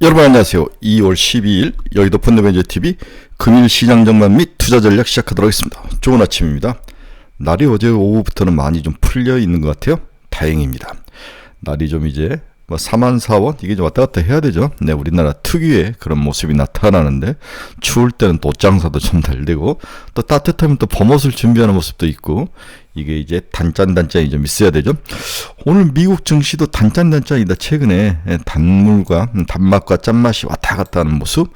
여러분 안녕하세요. 2월 12일 여의도 펀드매니저TV 금일 시장 전망 및 투자 전략 시작하도록 하겠습니다. 좋은 아침입니다. 날이 어제 오후부터는 많이 좀 풀려 있는 것 같아요. 다행입니다. 날이 좀 이제 4만 4원 이게 좀 왔다 갔다 해야 되죠. 네, 우리나라 특유의 그런 모습이 나타나는데 추울 때는 또 장사도 좀 잘 되고 또 따뜻하면 또 봄옷을 준비하는 모습도 있고 이게 이제 단짠단짠이 좀 있어야 되죠. 오늘 미국 증시도 단짠단짠이다. 최근에 단맛과 짠맛이 왔다 갔다 하는 모습.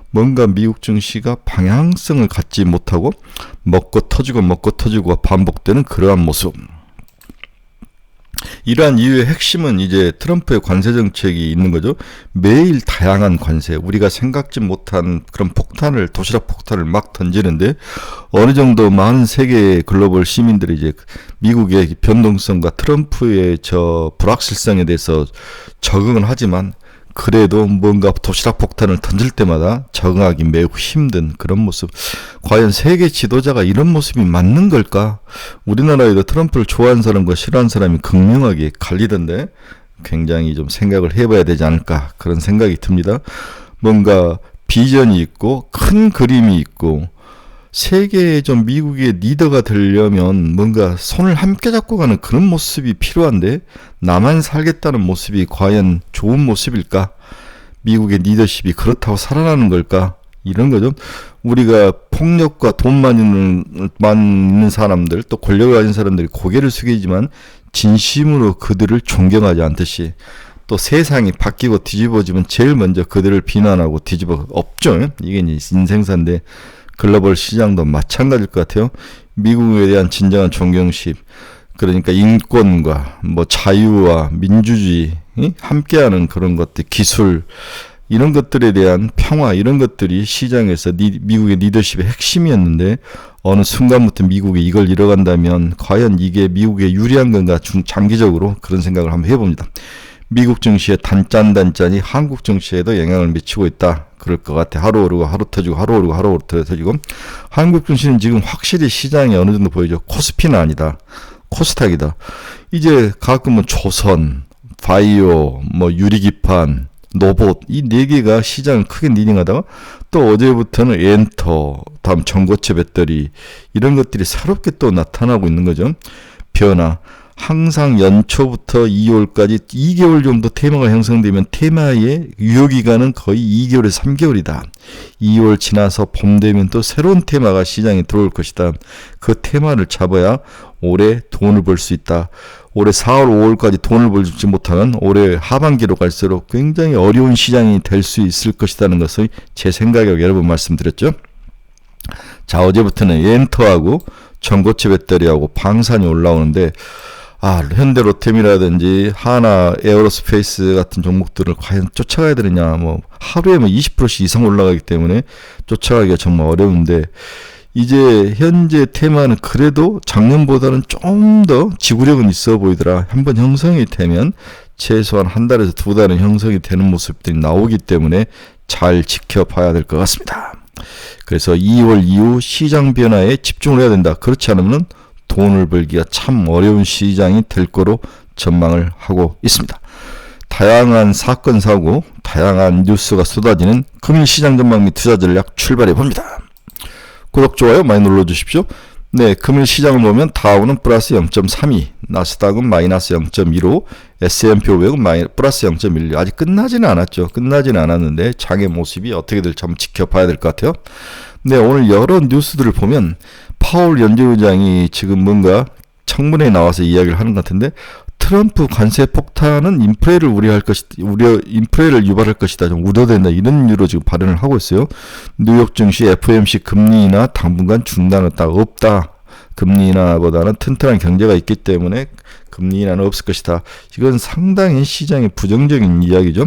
뭔가 미국 증시가 방향성을 갖지 못하고 먹고 터지고 반복되는 그러한 모습. 이러한 이유의 핵심은 이제 트럼프의 관세 정책이 있는 거죠. 매일 다양한 관세, 우리가 생각지 못한 그런 폭탄을, 도시락 폭탄을 막 던지는데 어느 정도 많은 세계의 글로벌 시민들이 이제 미국의 변동성과 트럼프의 저 불확실성에 대해서 적응을 하지만 그래도 뭔가 도시락 폭탄을 던질 때마다 적응하기 매우 힘든 그런 모습. 과연 세계 지도자가 이런 모습이 맞는 걸까? 우리나라에도 트럼프를 좋아하는 사람과 싫어하는 사람이 극명하게 갈리던데 굉장히 좀 생각을 해봐야 되지 않을까 그런 생각이 듭니다. 뭔가 비전이 있고 큰 그림이 있고 세계의 좀 미국의 리더가 되려면 뭔가 손을 함께 잡고 가는 그런 모습이 필요한데 나만 살겠다는 모습이 과연 좋은 모습일까? 미국의 리더십이 그렇다고 살아나는 걸까? 이런 거죠. 우리가 폭력과 돈만 있는 사람들 또 권력을 가진 사람들이 고개를 숙이지만 진심으로 그들을 존경하지 않듯이 또 세상이 바뀌고 뒤집어지면 제일 먼저 그들을 비난하고 뒤집어 엎죠. 이게 인생사인데 글로벌 시장도 마찬가지일 것 같아요. 미국에 대한 진정한 존경심, 그러니까 인권과 자유와 민주주의 함께하는 그런 것들, 기술 이런 것들에 대한 평화 이런 것들이 시장에서 미국의 리더십의 핵심이었는데 어느 순간부터 미국이 이걸 잃어간다면 과연 이게 미국에 유리한 건가 장기적으로 그런 생각을 한번 해봅니다. 미국 증시의 단짠단짠이 한국 증시에도 영향을 미치고 있다. 그럴 것 같아. 하루 오르고 하루 터지고 하루 오르고 하루 터지고 한국 증시는 지금 확실히 시장이 어느 정도 보이죠. 코스피는 아니다. 코스닥이다. 이제 가끔은 조선, 바이오, 유리기판, 노봇 이 네 개가 시장을 크게 리딩하다가 또 어제부터는 엔터, 다음 전고체 배터리 이런 것들이 새롭게 또 나타나고 있는 거죠. 변화. 항상 연초부터 2월까지 2개월 정도 테마가 형성되면 테마의 유효기간은 거의 2개월에서 3개월이다. 2월 지나서 봄 되면 또 새로운 테마가 시장에 들어올 것이다. 그 테마를 잡아야 올해 돈을 벌 수 있다. 올해 4월, 5월까지 돈을 벌지 못하면 올해 하반기로 갈수록 굉장히 어려운 시장이 될 수 있을 것이라는 것을 제 생각에 여러 번 말씀드렸죠. 자, 어제부터는 엔터하고 전고체 배터리하고 방산이 올라오는데 현대로템이라든지 하나 에어로스페이스 같은 종목들을 과연 쫓아가야 되느냐. 하루에 20%씩 이상 올라가기 때문에 쫓아가기가 정말 어려운데 이제 현재 테마는 그래도 작년보다는 좀 더 지구력은 있어 보이더라. 한번 형성이 되면 최소한 한 달에서 두 달은 형성이 되는 모습들이 나오기 때문에 잘 지켜봐야 될 것 같습니다. 그래서 2월 이후 시장 변화에 집중을 해야 된다. 그렇지 않으면 돈을 벌기가 참 어려운 시장이 될 거로 전망을 하고 있습니다. 다양한 사건 사고, 다양한 뉴스가 쏟아지는 금일 시장 전망 및 투자 전략 출발해 봅니다. 구독, 좋아요 많이 눌러주십시오. 네, 금일 시장을 보면 다우는 플러스 0.32, 나스닥은 마이너스 0.15, S&P 500은 플러스 0.12. 아직 끝나지는 않았죠. 끝나지는 않았는데 장의 모습이 어떻게 될지 한번 지켜봐야 될 것 같아요. 네, 오늘 여러 뉴스들을 보면 파월 연준의장이 지금 뭔가 청문회에 나와서 이야기를 하는 것 같은데 트럼프 관세 폭탄은 인플레를 인플레를 유발할 것이다. 좀 우려된다. 이런 이유로 지금 발언을 하고 있어요. 뉴욕 증시 FOMC 금리 인하 당분간 중단했다. 없다. 금리 인하보다는 튼튼한 경제가 있기 때문에 금리 인하는 없을 것이다. 이건 상당히 시장의 부정적인 이야기죠.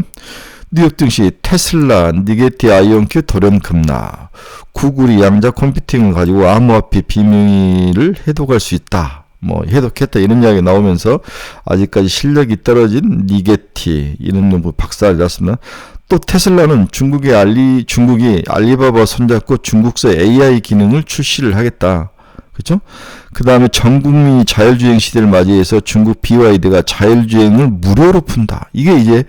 뉴욕 증시 테슬라, 니게티, 아이온큐 돌연 급락. 구글이 양자 컴퓨팅을 가지고 암호화폐 비밀을 해독할 수 있다. 해독했다 이런 이야기가 나오면서 아직까지 실력이 떨어진 니게티 이런 박살이 났습니다. 또 테슬라는 중국이 알리바바 손잡고 중국서 AI 기능을 출시를 하겠다. 그렇죠? 그 다음에 전 국민이 자율주행 시대를 맞이해서 중국 BYD가 자율주행을 무료로 푼다. 이게 이제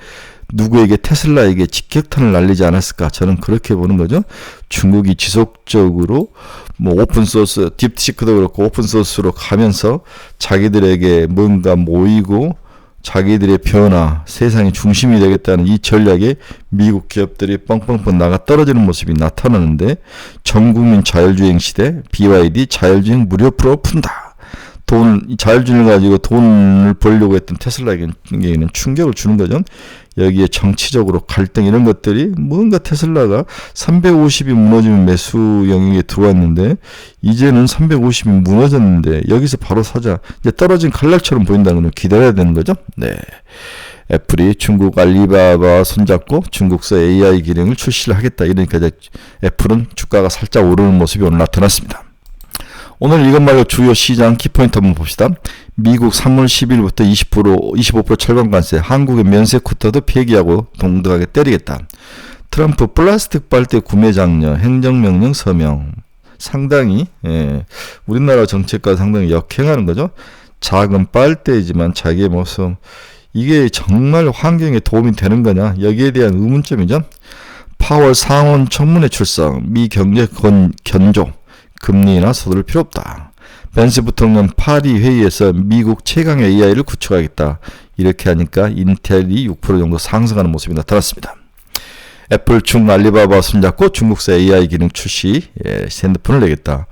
누구에게 테슬라에게 직격탄을 날리지 않았을까? 저는 그렇게 보는 거죠. 중국이 지속적으로 뭐 오픈소스, 딥시크도 그렇고 오픈소스로 가면서 자기들에게 뭔가 모이고 자기들의 변화, 세상의 중심이 되겠다는 이 전략에 미국 기업들이 뻥뻥뻥 나가 떨어지는 모습이 나타나는데, 전국민 자율주행 시대, BYD 자율주행 무료 프로 푼다. 자율주행을 가지고 돈을 벌려고 했던 테슬라에게는 충격을 주는 거죠. 여기에 정치적으로 갈등 이런 것들이 뭔가 테슬라가 350이 무너지면 매수 영역에 들어왔는데 이제는 350이 무너졌는데 여기서 바로 사자. 이제 떨어진 칼날처럼 보인다는 걸 기다려야 되는 거죠. 네. 애플이 중국 알리바바 손잡고 중국서 AI 기능을 출시를 하겠다. 이러니까 이제 애플은 주가가 살짝 오르는 모습이 오늘 나타났습니다. 오늘 이것 말고 주요 시장 키포인트 한번 봅시다. 미국 3월 10일부터 25% 철강 관세, 한국의 면세 쿼터도 폐기하고 동등하게 때리겠다. 트럼프 플라스틱 빨대 구매 장려, 행정명령 서명. 상당히 우리나라 정책과 상당히 역행하는 거죠. 작은 빨대이지만 자기의 모습, 이게 정말 환경에 도움이 되는 거냐, 여기에 대한 의문점이죠. 파월 상원 청문회 출석, 미 경제 견조, 금리 인하 서두를 필요 없다. 벤스 부통령 파리 회의에서 미국 최강 AI를 구축하겠다. 이렇게 하니까 인텔이 6% 정도 상승하는 모습이 나타났습니다. 애플 중 알리바바 손잡고 중국서 AI 기능 출시, 핸드폰을 내겠다.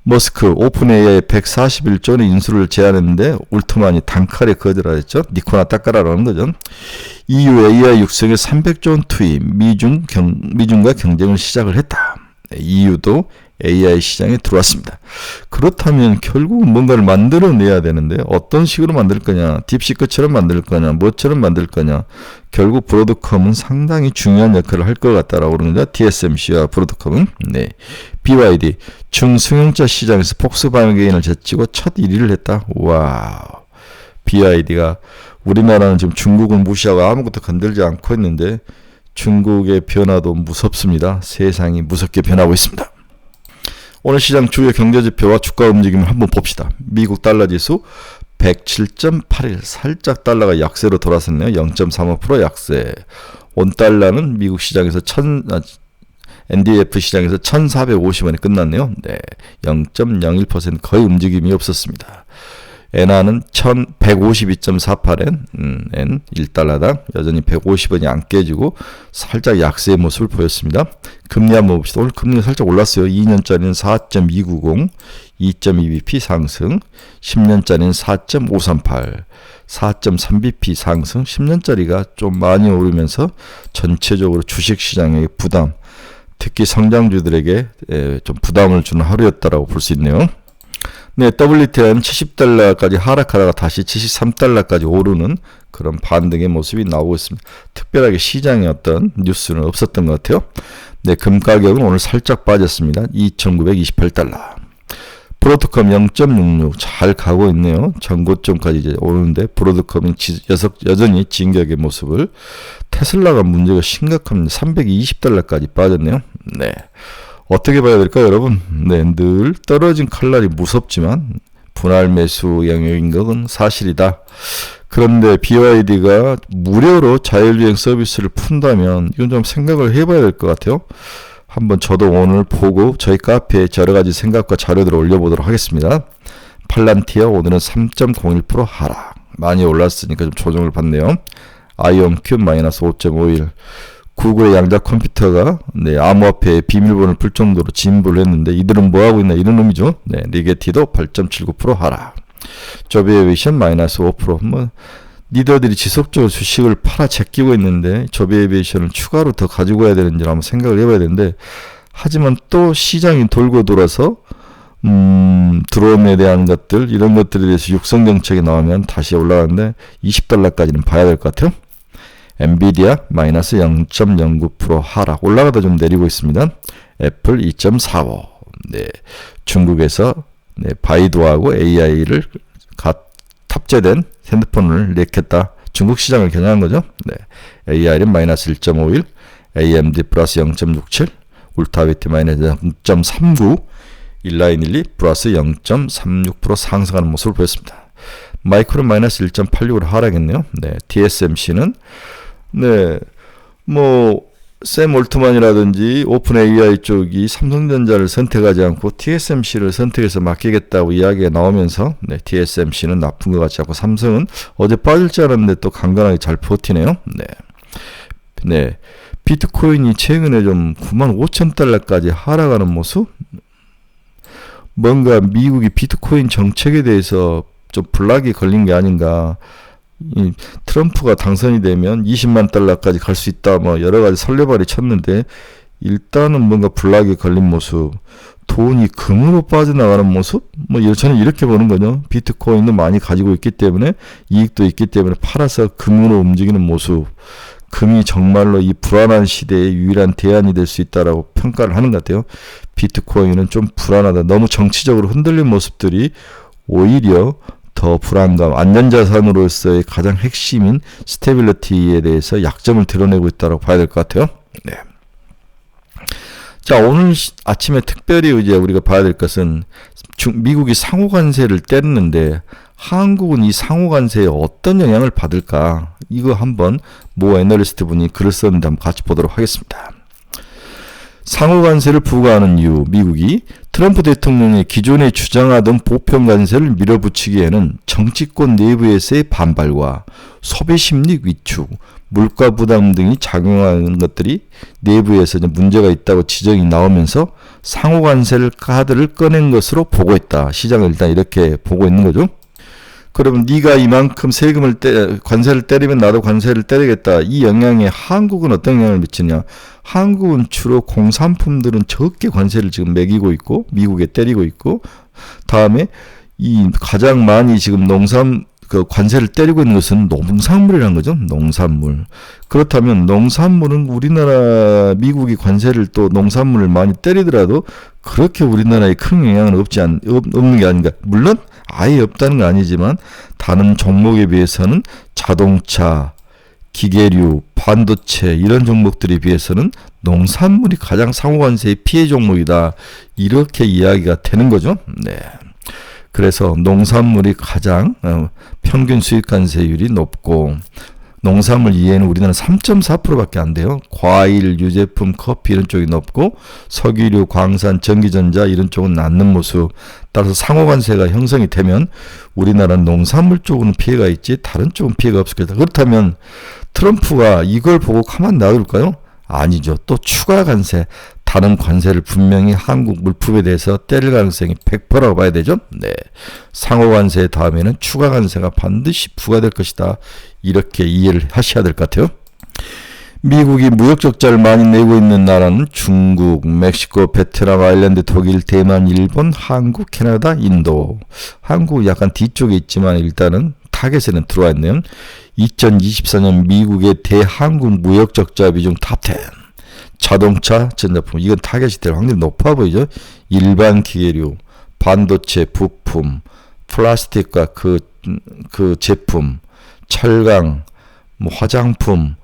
머스크 오픈 AI 141조 원의 인수를 제안했는데 울트만이 단칼에 거절하였죠. 니코나 닦아라라는 거죠. EU AI 육성에 300조 원 투입, 미중과 경쟁을 시작을 했다. EU도 AI 시장에 들어왔습니다. 그렇다면 결국은 뭔가를 만들어내야 되는데 어떤 식으로 만들 거냐, 딥시크처럼 만들 거냐, 뭐처럼 만들 거냐. 결국 브로드컴은 상당히 중요한 역할을 할 것 같다라고 그러는데, TSMC와 브로드컴은 BYD 중승용차 시장에서 폭스바겐을 제치고 첫 1위를 했다. 와우. BYD가, 우리나라는 지금 중국을 무시하고 아무것도 건들지 않고 있는데 중국의 변화도 무섭습니다. 세상이 무섭게 변하고 있습니다. 오늘 시장 주요 경제지표와 주가 움직임을 한번 봅시다. 미국 달러 지수 107.81, 살짝 달러가 약세로 돌아섰네요. 0.35% 약세. 원달러는 미국 시장에서 NDF 시장에서 1,450원에 끝났네요. 네, 0.01% 거의 움직임이 없었습니다. 엔화는 1,152.48엔, 엔 1달러당 여전히 150원이 안 깨지고 살짝 약세의 모습을 보였습니다. 금리 한번 봅시다. 오늘 금리가 살짝 올랐어요. 2년짜리는 4.290, 2.2bp 상승, 10년짜리는 4.538, 4.3bp 상승, 10년짜리가 좀 많이 오르면서 전체적으로 주식시장의 부담, 특히 성장주들에게 좀 부담을 주는 하루였다라고 볼 수 있네요. 네, WTI는 70달러까지 하락하다가 다시 73달러까지 오르는 그런 반등의 모습이 나오고 있습니다. 특별하게 시장에 어떤 뉴스는 없었던 것 같아요. 네, 금 가격은 오늘 살짝 빠졌습니다. 2,928달러. 브로드컴 0.66 잘 가고 있네요. 전고점까지 이제 오는데 브로드컴이 여전히 진격의 모습을. 테슬라가 문제가 심각합니다. 320달러까지 빠졌네요. 네. 어떻게 봐야 될까요, 여러분? 네, 늘 떨어진 칼날이 무섭지만 분할 매수 영역인 것은 사실이다. 그런데 BYD가 무료로 자율주행 서비스를 푼다면 이건 좀 생각을 해봐야 될 것 같아요. 한번 저도 오늘 보고 저희 카페에 여러 가지 생각과 자료들을 올려보도록 하겠습니다. 팔란티어 오늘은 3.01% 하락. 많이 올랐으니까 좀 조정을 받네요. 아이온큐 마이너스 5.51. 구글의 양자 컴퓨터가 암호화폐의 비밀번호를 풀 정도로 진부를 했는데 이들은 뭐하고 있나 이런 의미죠. 네, 리게티도 8.79% 하락. 조비에이션 마이너스 5%. 니더들이 지속적으로 주식을 팔아 제끼고 있는데 조비에이션을 추가로 더 가지고 가야 되는지 한번 생각을 해봐야 되는데, 하지만 또 시장이 돌고 돌아서 드론에 대한 것들, 이런 것들에 대해서 육성 정책이 나오면 다시 올라가는데 20달러까지는 봐야 될 것 같아요. 엔비디아 마이너스 0.09% 하락. 올라가다 좀 내리고 있습니다. 애플 2.45. 네, 중국에서 바이두하고 AI를 탑재된 핸드폰을 내겠다. 중국 시장을 겨냥한 거죠. 네, AI는 마이너스 1.51, AMD 플러스 0.67, 울타비트 마이너스 0.39, 일라인12 플러스 0.36% 상승하는 모습을 보였습니다. 마이크론 마이너스 1.86으로 하락했네요. 네, TSMC는 네, 샘 올트만이라든지 오픈 AI 쪽이 삼성전자를 선택하지 않고 TSMC를 선택해서 맡기겠다고 이야기가 나오면서, 네, TSMC는 나쁜 것 같지 않고 삼성은 어제 빠질 줄 알았는데 또 강건하게 잘 버티네요. 네. 네. 비트코인이 최근에 좀 95,000달러까지 하락하는 모습? 뭔가 미국이 비트코인 정책에 대해서 좀 블락이 걸린 게 아닌가. 이 트럼프가 당선이 되면 20만 달러까지 갈 수 있다, 여러 가지 설레발이 쳤는데, 일단은 뭔가 블락이 걸린 모습, 돈이 금으로 빠져나가는 모습? 저는 이렇게 보는 거죠. 비트코인도 많이 가지고 있기 때문에, 이익도 있기 때문에 팔아서 금으로 움직이는 모습. 금이 정말로 이 불안한 시대의 유일한 대안이 될 수 있다라고 평가를 하는 것 같아요. 비트코인은 좀 불안하다. 너무 정치적으로 흔들린 모습들이 오히려 더 불안감, 안전자산으로서의 가장 핵심인 스테빌리티에 대해서 약점을 드러내고 있다고 봐야 될 것 같아요. 네. 자, 오늘 아침에 특별히 이제 우리가 봐야 될 것은 미국이 상호관세를 때리는데 한국은 이 상호관세에 어떤 영향을 받을까? 이거 한번 모 애널리스트 분이 글을 썼는데 한번 같이 보도록 하겠습니다. 상호관세를 부과하는 이유, 미국이 트럼프 대통령의 기존에 주장하던 보편관세를 밀어붙이기에는 정치권 내부에서의 반발과 소비심리 위축, 물가 부담 등이 작용하는 것들이 내부에서 문제가 있다고 지적이 나오면서 상호관세를 카드를 꺼낸 것으로 보고 있다. 시장을 일단 이렇게 보고 있는 거죠. 그러면 네가 이만큼 관세를 때리면 나도 관세를 때리겠다. 이 영향에 한국은 어떤 영향을 미치냐? 한국은 주로 공산품들은 적게 관세를 지금 매기고 있고 미국에 때리고 있고, 다음에 이 가장 많이 지금 관세를 때리고 있는 것은 농산물이라는 거죠. 농산물. 그렇다면 농산물은 우리나라, 미국이 관세를 또 농산물을 많이 때리더라도 그렇게 우리나라에 큰 영향은 없는 게 아닌가. 물론 아예 없다는 건 아니지만 다른 종목에 비해서는 자동차, 기계류, 반도체 이런 종목들에 비해서는 농산물이 가장 상호관세의 피해 종목이다. 이렇게 이야기가 되는 거죠. 네. 그래서 농산물이 가장 평균 수익관세율이 높고, 농산물 이외에는 우리나라는 3.4%밖에 안 돼요. 과일, 유제품, 커피 이런 쪽이 높고, 석유류, 광산, 전기전자 이런 쪽은 낮는 모습. 따라서 상호관세가 형성이 되면 우리나라는 농산물 쪽은 피해가 있지 다른 쪽은 피해가 없을 거다. 그렇다면 트럼프가 이걸 보고 가만 놔둘까요? 아니죠. 또 추가 관세, 다른 관세를 분명히 한국 물품에 대해서 때릴 가능성이 100%라고 봐야 되죠. 네. 상호관세 다음에는 추가 관세가 반드시 부과될 것이다. 이렇게 이해를 하셔야 될 것 같아요. 미국이 무역 적자를 많이 내고 있는 나라는 중국, 멕시코, 베트남, 아일랜드, 독일, 대만, 일본, 한국, 캐나다, 인도. 한국 약간 뒤쪽에 있지만 일단은 타겟에는 들어와 있네요. 2024년 미국의 대한국 무역 적자 비중 탑10. 자동차, 전자품, 이건 타겟이 될 확률이 높아 보이죠. 일반 기계류, 반도체, 부품, 플라스틱과 그 제품, 철강, 화장품,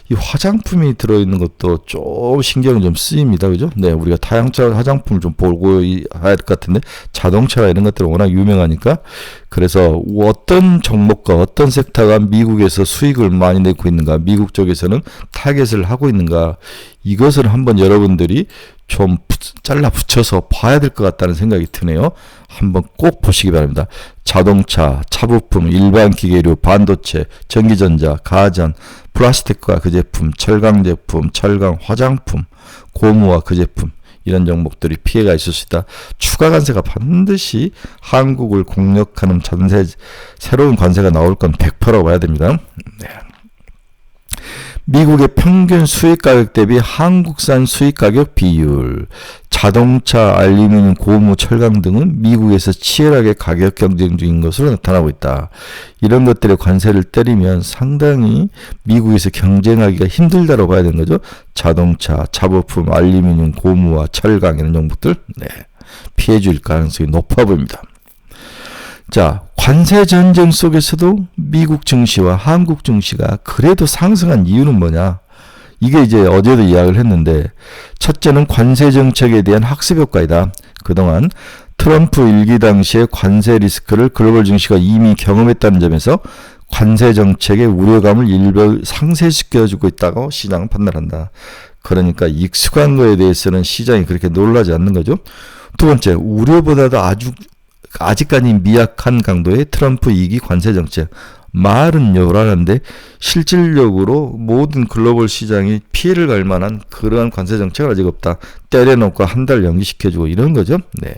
이 화장품이 들어있는 것도 좀 신경이 좀 쓰입니다. 그죠? 네, 우리가 타양자 화장품을 좀 보고 해야 될 것 같은데, 자동차가 이런 것들은 워낙 유명하니까, 그래서 어떤 종목과 어떤 섹터가 미국에서 수익을 많이 내고 있는가, 미국 쪽에서는 타겟을 하고 있는가, 이것을 한번 여러분들이 좀 잘라 붙여서 봐야 될 것 같다는 생각이 드네요. 한번 꼭 보시기 바랍니다. 자동차, 차부품, 일반 기계류, 반도체, 전기전자, 가전, 플라스틱과 그 제품, 철강 제품, 철강 화장품, 고무와 그 제품, 이런 종목들이 피해가 있을 수 있다. 추가 관세가 반드시 한국을 공격하는 새로운 관세가 나올 건 100%라고 봐야 됩니다. 네. 미국의 평균 수입가격 대비 한국산 수입가격 비율, 자동차, 알루미늄, 고무, 철강 등은 미국에서 치열하게 가격 경쟁 중인 것으로 나타나고 있다. 이런 것들의 관세를 때리면 상당히 미국에서 경쟁하기가 힘들다고 봐야 되는 거죠. 자동차, 자부품, 알루미늄, 고무와 철강 이런 종목들, 네, 피해 줄 가능성이 높아 보입니다. 자, 관세 전쟁 속에서도 미국 증시와 한국 증시가 그래도 상승한 이유는 뭐냐? 이게 이제 어제도 이야기를 했는데, 첫째는 관세 정책에 대한 학습 효과이다. 그동안 트럼프 일기 당시에 관세 리스크를 글로벌 증시가 이미 경험했다는 점에서 관세 정책의 우려감을 일부 상쇄시켜주고 있다고 시장은 판단한다. 그러니까 익숙한 거에 대해서는 시장이 그렇게 놀라지 않는 거죠. 두 번째, 우려보다도 아직까지 미약한 강도의 트럼프 2기 관세 정책. 말은 요란한데 실질적으로 모든 글로벌 시장이 피해를 갈 만한 그러한 관세 정책은 아직 없다. 때려놓고 한 달 연기시켜주고 이런 거죠. 네.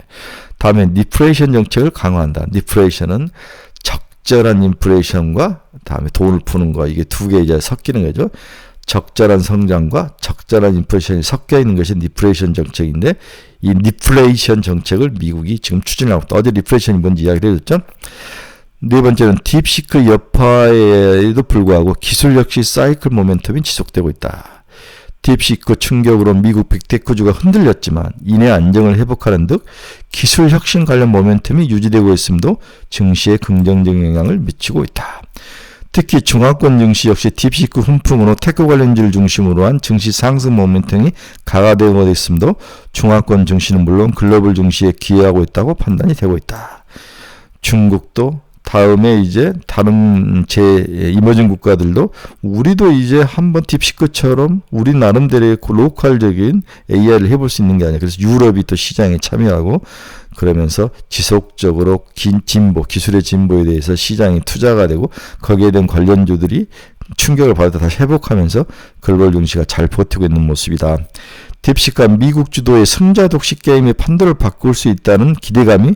다음에 리프레이션 정책을 강화한다. 리프레이션은 적절한 인플레이션과 다음에 돈을 푸는 거, 이게 두 개 이제 섞이는 거죠. 적절한 성장과 적절한 인플레이션이 섞여 있는 것이 리프레이션 정책인데, 이 리플레이션 정책을 미국이 지금 추진하고 있다. 어제 리플레이션이 뭔지 이야기를 해줬죠. 네 번째는 딥시크 여파에도 불구하고 기술 역시 사이클 모멘텀이 지속되고 있다. 딥시크 충격으로 미국 빅테크주가 흔들렸지만 이내 안정을 회복하는 등 기술 혁신 관련 모멘텀이 유지되고 있음도 증시에 긍정적인 영향을 미치고 있다. 특히 중화권 증시 역시 딥시크 훈풍으로 테크 관련주를 중심으로 한 증시 상승 모멘텀이 강화되고 있음도 중화권 증시는 물론 글로벌 증시에 기여하고 있다고 판단이 되고 있다. 중국도 다음에 이제 다른 이머징 국가들도 우리도 이제 한번 딥시크처럼 우리 나름대로의 로컬적인 AI를 해볼 수 있는 게 아니야. 그래서 유럽이 또 시장에 참여하고 그러면서 지속적으로 기술의 진보에 대해서 시장이 투자가 되고 거기에 대한 관련주들이 충격을 받아 다시 회복하면서 글로벌 증시가 잘 버티고 있는 모습이다. 딥시크가 미국 주도의 승자 독식 게임의 판도를 바꿀 수 있다는 기대감이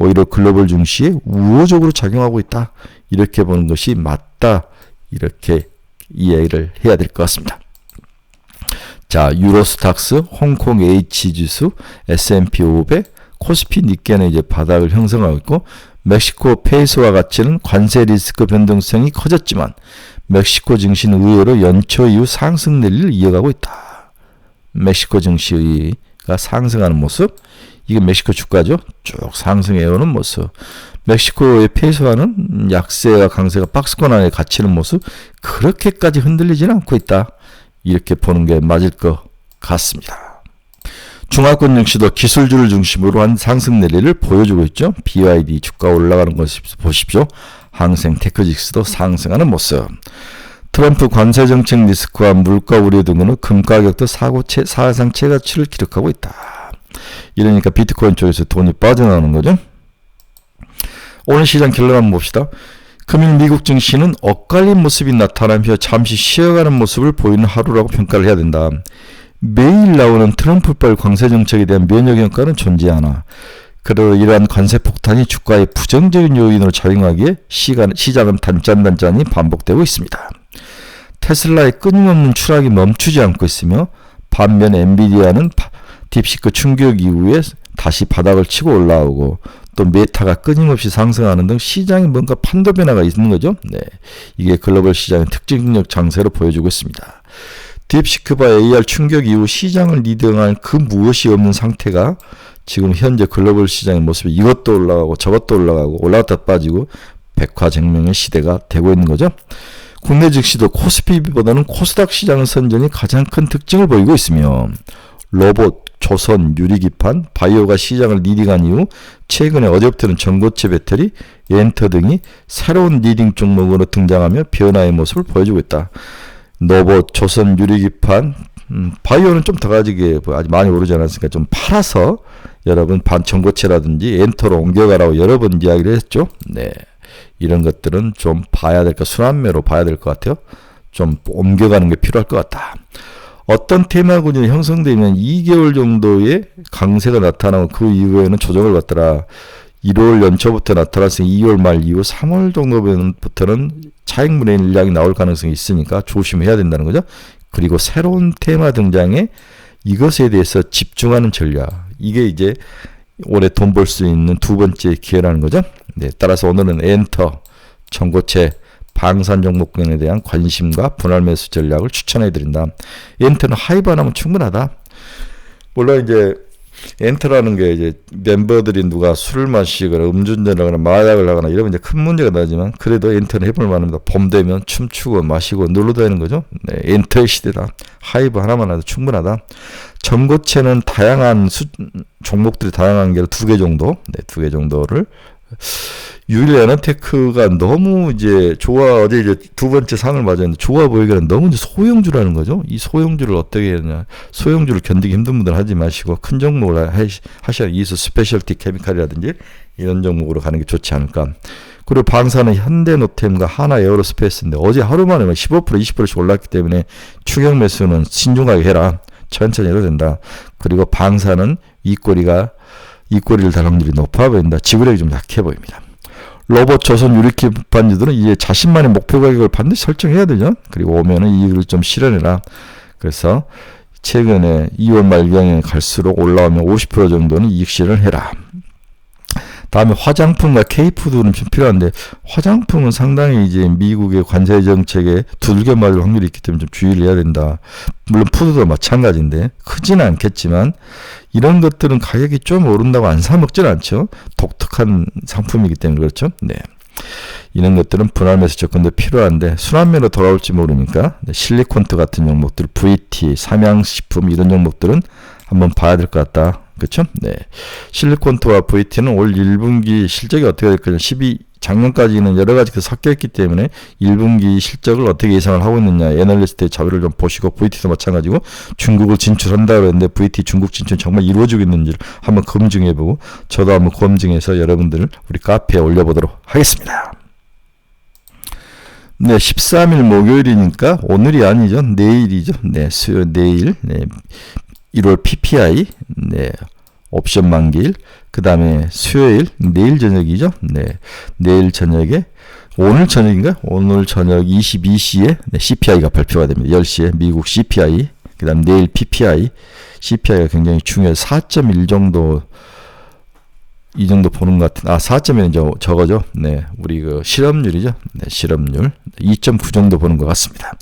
오히려 글로벌 증시에 우호적으로 작용하고 있다. 이렇게 보는 것이 맞다. 이렇게 이해를 해야 될 것 같습니다. 자, 유로스탁스, 홍콩 H지수, S&P 500, 코스피 니케는 이제 바닥을 형성하고 있고, 멕시코 페소와 가치는 관세 리스크 변동성이 커졌지만 멕시코 증시는 의외로 연초 이후 상승 랠리를 이어가고 있다. 멕시코 증시가 상승하는 모습, 이게 멕시코 주가죠. 쭉 상승해오는 모습. 멕시코의 페소와는 약세와 강세가 박스권 안에 갇히는 모습, 그렇게까지 흔들리지는 않고 있다. 이렇게 보는 게 맞을 것 같습니다. 중화권 증시도 기술주를 중심으로 한 상승 랠리를 보여주고 있죠. BYD 주가 올라가는 것 보십시오. 항생 테크직스도 상승하는 모습. 트럼프 관세 정책 리스크와 물가 우려 등으로 금 가격도 사상 최고치를 기록하고 있다. 이러니까 비트코인 쪽에서 돈이 빠져나오는 거죠. 오늘 시장 결론 한번 봅시다. 금일 미국 증시는 엇갈린 모습이 나타나며 잠시 쉬어가는 모습을 보이는 하루라고 평가를 해야 된다. 매일 나오는 트럼프발 관세 정책에 대한 면역 효과는 존재하나 그러나 이러한 관세 폭탄이 주가의 부정적인 요인으로 작용하기에 시장은 단짠단짠이 반복되고 있습니다. 테슬라의 끊임없는 추락이 멈추지 않고 있으며 반면 엔비디아는 딥시크 충격 이후에 다시 바닥을 치고 올라오고 또 메타가 끊임없이 상승하는 등 시장에 뭔가 판도 변화가 있는 거죠. 네, 이게 글로벌 시장의 특징적 장세로 보여주고 있습니다. 딥시크와 AR 충격 이후 시장을 리딩할 그 무엇이 없는 상태가 지금 현재 글로벌 시장의 모습이 이것도 올라가고 저것도 올라가고 올라갔다 빠지고 백화쟁명의 시대가 되고 있는 거죠. 국내 증시도 코스피보다는 코스닥 시장 선전이 가장 큰 특징을 보이고 있으며 로봇, 조선, 유리기판, 바이오가 시장을 리딩한 이후 최근에 어제부터는 전고체 배터리, 엔터 등이 새로운 리딩 종목으로 등장하며 변화의 모습을 보여주고 있다. 로봇, 조선, 유리기판, 바이오는 좀 더 가지게 아직 많이 오르지 않았으니까 좀 팔아서 여러분 전고체라든지 엔터로 옮겨가라고 여러 번 이야기를 했죠. 네, 이런 것들은 좀 봐야 될 것, 순환매로 봐야 될 것 같아요. 좀 옮겨가는 게 필요할 것 같다. 어떤 테마군이 형성되면 2개월 정도의 강세가 나타나고 그 이후에는 조정을 받더라. 1월 연초부터 나타나서 2월 말 이후 3월 정도부터는 차익 물량이 나올 가능성이 있으니까 조심해야 된다는 거죠. 그리고 새로운 테마 등장에 이것에 대해서 집중하는 전략. 이게 이제 올해 돈 벌 수 있는 두 번째 기회라는 거죠. 네, 따라서 오늘은 엔터, 전고체, 방산 종목군에 대한 관심과 분할 매수 전략을 추천해 드린다. 엔터는 하이브 하나면 충분하다. 물론 이제 엔터라는 게 이제 멤버들이 누가 술을 마시거나 음주운전을 하거나 마약을 하거나 이러면 이제 큰 문제가 나지만 그래도 엔터는 해볼 만합니다. 봄 되면 춤추고 마시고 놀러 다니는 거죠. 네, 엔터의 시대다. 하이브 하나만 해도 충분하다. 전고체는 다양한 종목들이 다양한 게 두 개 정도, 네, 두 개 정도를 유일 에너테크가 너무 이제 어제 이제 두 번째 상을 맞았는데 좋아 보이기는 너무 이제 소형주라는 거죠. 이 소형주를 어떻게 하냐. 소형주를 견디기 힘든 분들 하지 마시고 큰 종목을 하셔야 이수 스페셜티 케미칼이라든지 이런 종목으로 가는 게 좋지 않을까. 그리고 방사는 현대노템과 하나 에어로스페이스인데 어제 하루 만에 15% 20%씩 올랐기 때문에 추격 매수는 신중하게 해라. 천천히 해도 된다. 그리고 방사는 이꼬리를 달 확률이 높아 보인다. 지구력이 좀 약해 보입니다. 로봇, 조선, 유리키 반지들은 이제 자신만의 목표 가격을 반드시 설정해야 되죠. 그리고 오면은 이익을 좀 실현해라. 그래서 최근에 2월 말경에 갈수록 올라오면 50% 정도는 이익 실현을 해라. 다음에 화장품과 K푸드는 좀 필요한데 화장품은 상당히 이제 미국의 관세 정책에 두들겨 맞을 확률이 있기 때문에 좀 주의를 해야 된다. 물론 푸드도 마찬가지인데 크지는 않겠지만 이런 것들은 가격이 좀 오른다고 안 사 먹지는 않죠. 독특한 상품이기 때문에 그렇죠. 네. 이런 것들은 분할매수 접근도 필요한데 순환매로 돌아올지 모르니까 실리콘트 같은 종목들, VT, 삼양식품 이런 종목들은 한번 봐야 될 것 같다. 그렇죠? 네. 실리콘트와 VT는 올 1분기 실적이 어떻게 될 거냐. 작년까지는 여러 가지 섞여 있기 때문에 1분기 실적을 어떻게 예상을 하고 있느냐. 애널리스트의 자료를 좀 보시고 VT도 마찬가지고 중국을 진출한다 그랬는데 VT 중국 진출 정말 이루어지고 있는지를 한번 검증해보고 저도 한번 검증해서 여러분들 우리 카페에 올려보도록 하겠습니다. 네, 13일 목요일이니까 오늘이 아니죠. 내일이죠. 네, 내일. 네. 1월 PPI, 네, 옵션 만기일, 그 다음에 수요일, 내일 저녁이죠. 네, 내일 저녁에, 오늘 저녁인가? 오늘 저녁 22시에 CPI가 발표가 됩니다. 10시에 미국 CPI, 그 다음 내일 PPI, CPI가 굉장히 중요해서 4.1 정도, 이 정도 보는 것 같은, 4.1은 저거죠. 네, 우리 그 실업률이죠. 네, 실업률. 2.9 정도 보는 것 같습니다.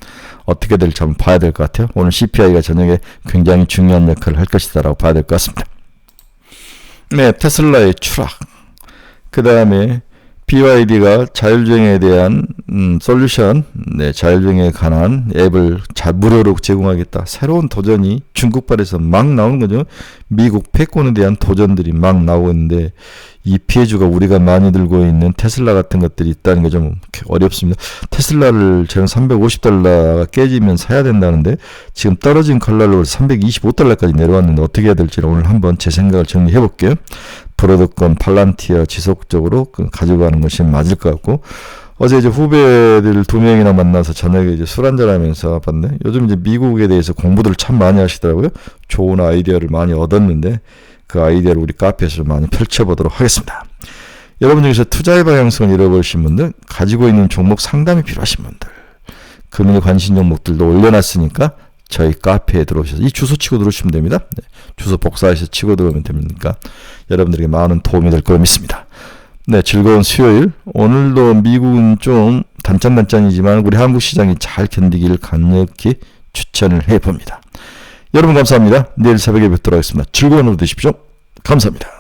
어떻게 될지 한번 봐야 될 것 같아요. 오늘 CPI가 저녁에 굉장히 중요한 역할을 할 것이다라고 봐야 될 것 같습니다. 네, 테슬라의 추락. 그 다음에 BYD가 자율주행에 대한 솔루션, 네, 자율주행에 관한 앱을 무료로 제공하겠다. 새로운 도전이 중국발에서 막 나오는 거죠. 미국 패권에 대한 도전들이 막 나오고 있는데 이 피해주가 우리가 많이 들고 있는 테슬라 같은 것들이 있다는 게 좀 어렵습니다. 테슬라를 저는 $350가 깨지면 사야 된다는데 지금 떨어진 칼날로 $325까지 내려왔는데 어떻게 해야 될지 오늘 한번 제 생각을 정리해 볼게요. 브로드컴, 팔란티어 지속적으로 가지고 가는 것이 맞을 것 같고 어제 이제 후배들 2명이나 만나서 저녁에 이제 술 한잔 하면서 봤는데 요즘 이제 미국에 대해서 공부들을 참 많이 하시더라고요. 좋은 아이디어를 많이 얻었는데 그 아이디어를 우리 카페에서 많이 펼쳐보도록 하겠습니다. 여러분 중에서 투자의 방향성을 잃어버리신 분들, 가지고 있는 종목 상담이 필요하신 분들, 금융 관심 종목들도 올려놨으니까 저희 카페에 들어오셔서 이 주소 치고 들어오시면 됩니다. 네, 주소 복사해서 치고 들어오면 됩니까? 여러분들에게 많은 도움이 될 거로 믿습니다. 네, 즐거운 수요일. 오늘도 미국은 좀 단짠단짠이지만 우리 한국 시장이 잘 견디기를 강력히 추천을 해봅니다. 여러분 감사합니다. 내일 새벽에 뵙도록 하겠습니다. 즐거운 하루 되십시오. 감사합니다.